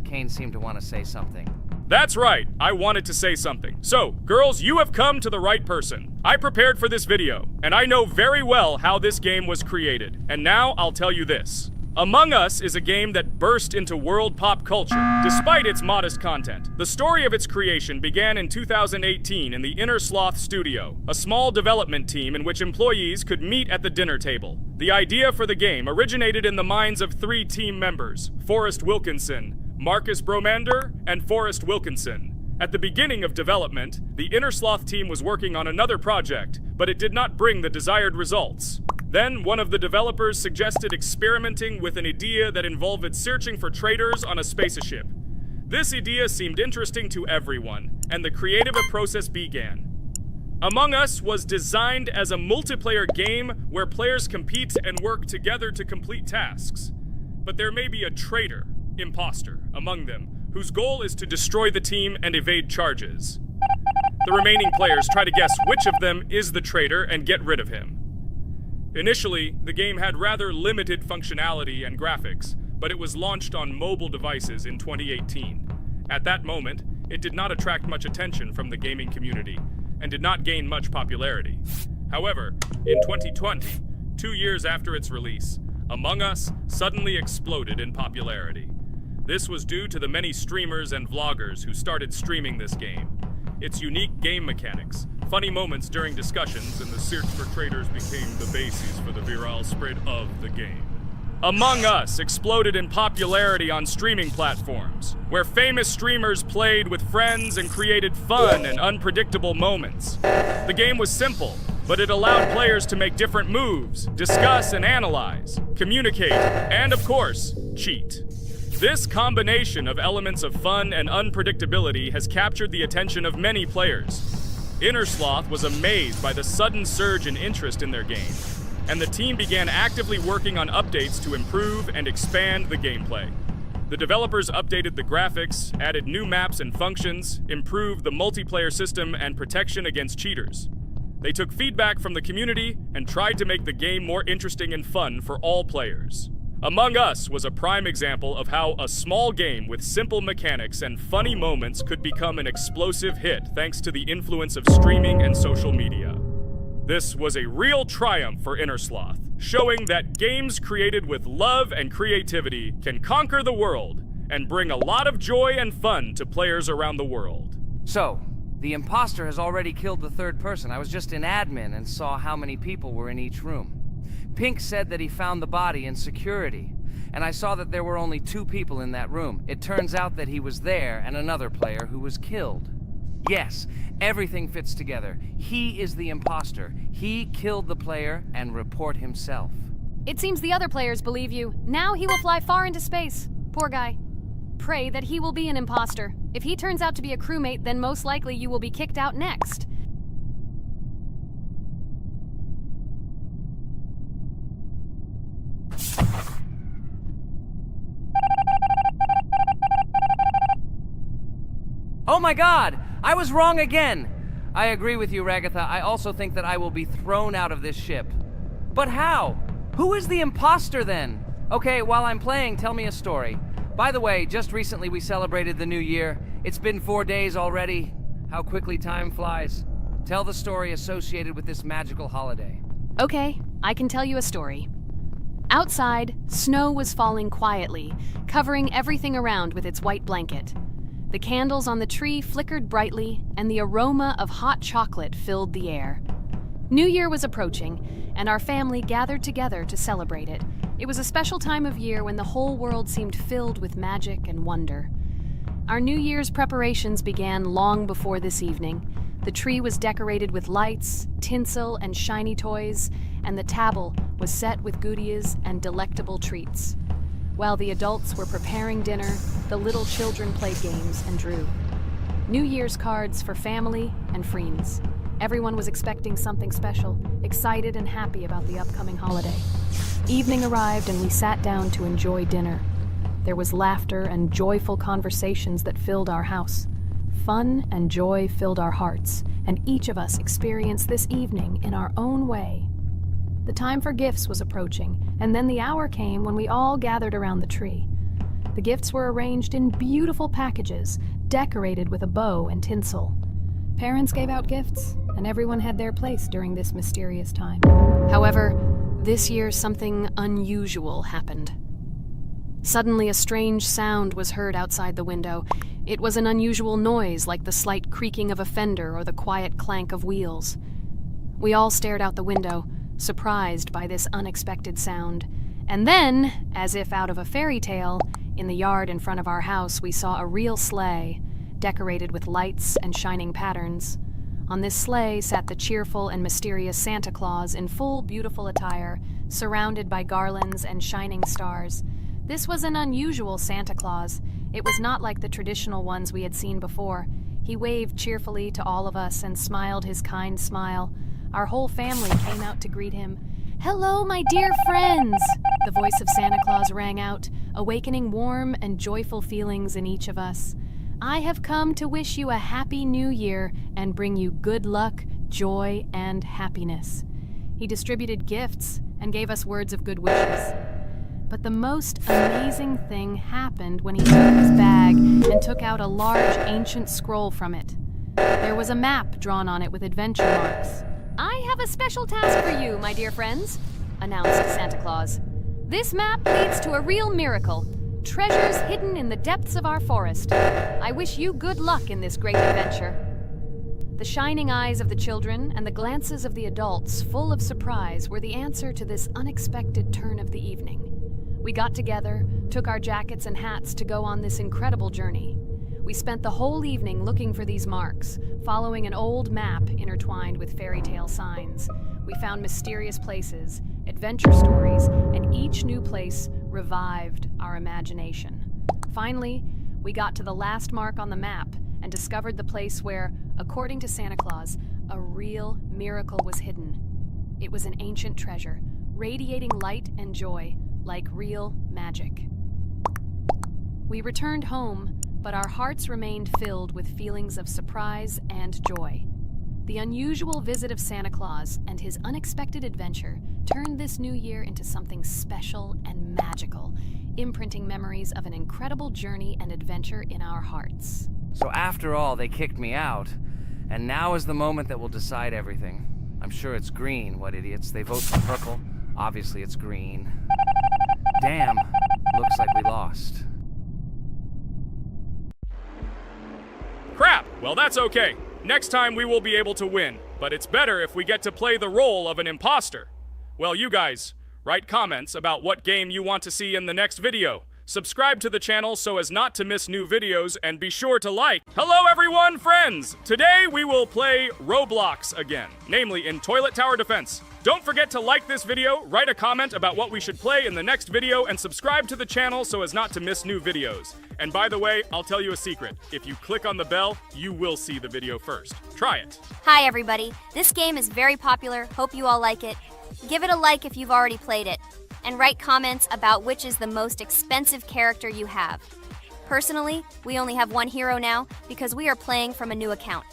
Kane seemed to want to say something. That's right, I wanted to say something. So, girls, you have come to the right person. I prepared for this video, and I know very well how this game was created. And now I'll tell you this. Among Us is a game that burst into world pop culture, despite its modest content. The story of its creation began in 2018 in the Inner Sloth Studio, a small development team in which employees could meet at the dinner table. The idea for the game originated in the minds of 3 team members, Forrest Wilkinson, Marcus Bromander, and Forrest Wilkinson. At the beginning of development, the Inner Sloth team was working on another project, but it did not bring the desired results. Then, one of the developers suggested experimenting with an idea that involved searching for traitors on a spaceship. This idea seemed interesting to everyone, and the creative process began. Among Us was designed as a multiplayer game where players compete and work together to complete tasks. But there may be a traitor, imposter, among them, whose goal is to destroy the team and evade charges. The remaining players try to guess which of them is the traitor and get rid of him. Initially, the game had rather limited functionality and graphics, but it was launched on mobile devices in 2018. At that moment, it did not attract much attention from the gaming community, and did not gain much popularity. However, in 2020, 2 years after its release, Among Us suddenly exploded in popularity. This was due to the many streamers and vloggers who started streaming this game. Its unique game mechanics, funny moments during discussions, and the search for traitors became the basis for the viral spread of the game. Among Us exploded in popularity on streaming platforms, where famous streamers played with friends and created fun and unpredictable moments. The game was simple, but it allowed players to make different moves, discuss and analyze, communicate, and of course, cheat. This combination of elements of fun and unpredictability has captured the attention of many players. Inner Sloth was amazed by the sudden surge in interest in their game, and the team began actively working on updates to improve and expand the gameplay. The developers updated the graphics, added new maps and functions, improved the multiplayer system and protection against cheaters. They took feedback from the community and tried to make the game more interesting and fun for all players. Among Us was a prime example of how a small game with simple mechanics and funny moments could become an explosive hit thanks to the influence of streaming and social media. This was a real triumph for Inner Sloth, showing that games created with love and creativity can conquer the world and bring a lot of joy and fun to players around the world. So, the imposter has already killed the third person. I was just in admin and saw how many people were in each room. Pink said that he found the body in security, and I saw that there were only 2 people in that room. It turns out that he was there and another player who was killed. Yes, everything fits together. He is the imposter. He killed the player and report himself. It seems the other players believe you. Now he will fly far into space. Poor guy. Pray that he will be an imposter. If he turns out to be a crewmate, then most likely you will be kicked out next. Oh my god! I was wrong again! I agree with you, Ragatha. I also think that I will be thrown out of this ship. But how? Who is the imposter then? Okay, while I'm playing, tell me a story. By the way, just recently we celebrated the new year. It's been 4 days already. How quickly time flies. Tell the story associated with this magical holiday. Okay, I can tell you a story. Outside, snow was falling quietly, covering everything around with its white blanket. The candles on the tree flickered brightly, and the aroma of hot chocolate filled the air. New Year was approaching, and our family gathered together to celebrate it. It was a special time of year when the whole world seemed filled with magic and wonder. Our New Year's preparations began long before this evening. The tree was decorated with lights, tinsel, and shiny toys, and the table was set with goodies and delectable treats. While the adults were preparing dinner, the little children played games and drew. New Year's cards for family and friends. Everyone was expecting something special, excited and happy about the upcoming holiday. Evening arrived and we sat down to enjoy dinner. There was laughter and joyful conversations that filled our house. Fun and joy filled our hearts, and each of us experienced this evening in our own way. The time for gifts was approaching, and then the hour came when we all gathered around the tree. The gifts were arranged in beautiful packages, decorated with a bow and tinsel. Parents gave out gifts, and everyone had their place during this mysterious time. However, this year something unusual happened. Suddenly a strange sound was heard outside the window. It was an unusual noise, like the slight creaking of a fender or the quiet clank of wheels. We all stared out the window, surprised by this unexpected sound. And then, as if out of a fairy tale, in the yard in front of our house we saw a real sleigh. decorated with lights and shining patterns. On this sleigh sat the cheerful and mysterious Santa Claus in full, beautiful attire, surrounded by garlands and shining stars. This was an unusual Santa Claus. It was not like the traditional ones we had seen before. He waved cheerfully to all of us and smiled his kind smile. Our whole family came out to greet him. "Hello, my dear friends!" The voice of Santa Claus rang out, awakening warm and joyful feelings in each of us. "I have come to wish you a happy new year and bring you good luck, joy, and happiness." He distributed gifts and gave us words of good wishes. But the most amazing thing happened when he took his bag and took out a large ancient scroll from it. There was a map drawn on it with adventure marks. "I have a special task for you, my dear friends," announced Santa Claus. "This map leads to a real miracle. Treasures hidden in the depths of our forest. I wish you good luck in this great adventure." The shining eyes of the children and the glances of the adults, full of surprise, were the answer to this unexpected turn of the evening. We got together, took our jackets and hats to go on this incredible journey. We spent the whole evening looking for these marks, following an old map intertwined with fairy tale signs. We found mysterious places, adventure stories, and each new place revived our imagination. Finally, we got to the last mark on the map and discovered the place where, according to Santa Claus, a real miracle was hidden. It was an ancient treasure, radiating light and joy, like real magic. We returned home, but our hearts remained filled with feelings of surprise and joy. The unusual visit of Santa Claus and his unexpected adventure turned this new year into something special and magical, imprinting memories of an incredible journey and adventure in our hearts. So after all, they kicked me out, and now is the moment that will decide everything. I'm sure it's green, what idiots. They vote for purple. Obviously it's green. Damn, looks like we lost. Crap! Well, that's okay. Next time we will be able to win, but it's better if we get to play the role of an imposter. Well, you guys, write comments about what game you want to see in the next video. Subscribe to the channel so as not to miss new videos, and be sure to like. Hello everyone, friends! Today we will play Roblox again, namely in Toilet Tower Defense. Don't forget to like this video, write a comment about what we should play in the next video, and subscribe to the channel so as not to miss new videos. And by the way, I'll tell you a secret. If you click on the bell, you will see the video first. Try it. Hi everybody, this game is very popular, hope you all like it. Give it a like if you've already played it, and write comments about which is the most expensive character you have. Personally, we only have one hero now because we are playing from a new account.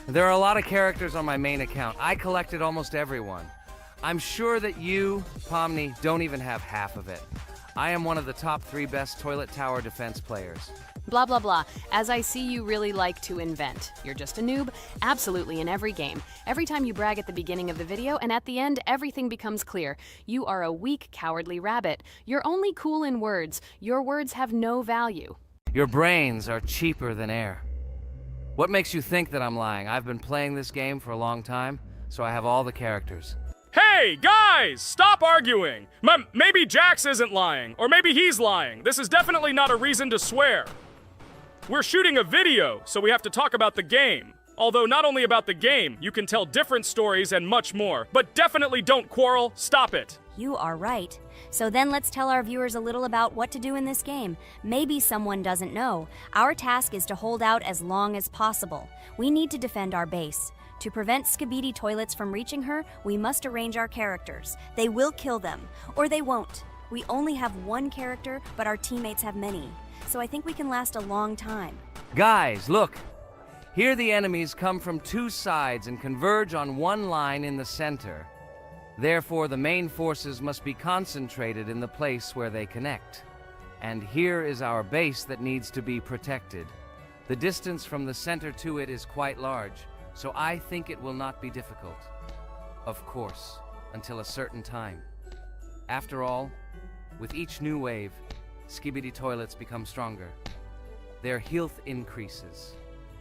There are a lot of characters on my main account. I collected almost everyone. I'm sure that you, Pomni, don't even have half of it. I am one of the top 3 best Toilet Tower Defense players. Blah, blah, blah. As I see you really like to invent. You're just a noob? Absolutely, in every game. Every time you brag at the beginning of the video, and at the end, everything becomes clear. You are a weak, cowardly rabbit. You're only cool in words. Your words have no value. Your brains are cheaper than air. What makes you think that I'm lying? I've been playing this game for a long time, so I have all the characters. Hey, guys! Stop arguing! Maybe Jax isn't lying, or maybe he's lying. This is definitely not a reason to swear. We're shooting a video, so we have to talk about the game. Although not only about the game, you can tell different stories and much more. But definitely don't quarrel. Stop it. You are right. So then let's tell our viewers a little about what to do in this game. Maybe someone doesn't know. Our task is to hold out as long as possible. We need to defend our base. To prevent Skibidi Toilets from reaching her, we must arrange our characters. They will kill them, or they won't. We only have one character, but our teammates have many. So I think we can last a long time. Guys, look! Here the enemies come from 2 sides and converge on one line in the center. Therefore, the main forces must be concentrated in the place where they connect. And here is our base that needs to be protected. The distance from the center to it is quite large, so I think it will not be difficult. Of course, until a certain time. After all, with each new wave, Skibidi Toilets become stronger. Their health increases,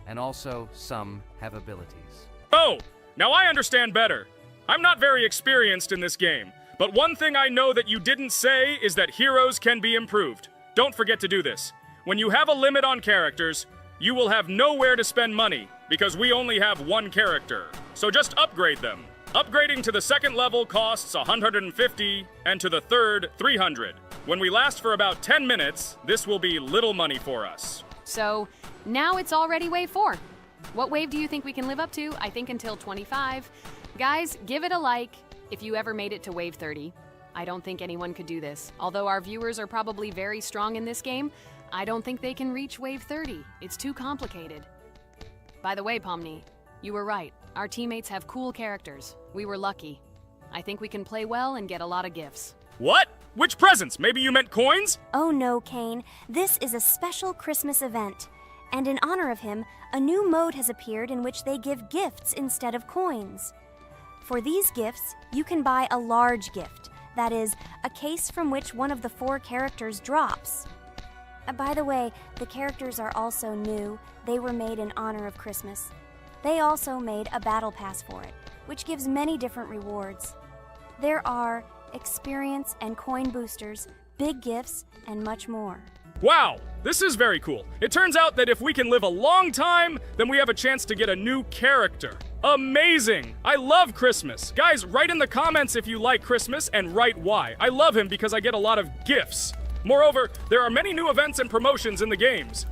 and also some have abilities. Oh, now I understand better. I'm not very experienced in this game, but one thing I know that you didn't say is that heroes can be improved. Don't forget to do this. When you have a limit on characters, you will have nowhere to spend money because we only have one character. So just upgrade them. Upgrading to the second level costs 150 and to the third 300. When we last for about 10 minutes, this will be little money for us. So now it's already wave 4. What wave do you think we can live up to? I think until 25. Guys, give it a like if you ever made it to wave 30. I don't think anyone could do this. Although our viewers are probably very strong in this game, I don't think they can reach wave 30. It's too complicated. By the way, Pomni, you were right. Our teammates have cool characters. We were lucky. I think we can play well and get a lot of gifts. What? Which presents? Maybe you meant coins? Oh no, Kane. This is a special Christmas event. And in honor of him, a new mode has appeared in which they give gifts instead of coins. For these gifts, you can buy a large gift. That is, a case from which one of the 4 characters drops. By the way, the characters are also new. They were made in honor of Christmas. They also made a battle pass for it, which gives many different rewards. There are experience and coin boosters, big gifts, and much more. Wow, this is very cool. It turns out that if we can live a long time, then we have a chance to get a new character. Amazing! I love Christmas. Guys, write in the comments if you like Christmas and write why. I love him because I get a lot of gifts. Moreover, there are many new events and promotions in the games.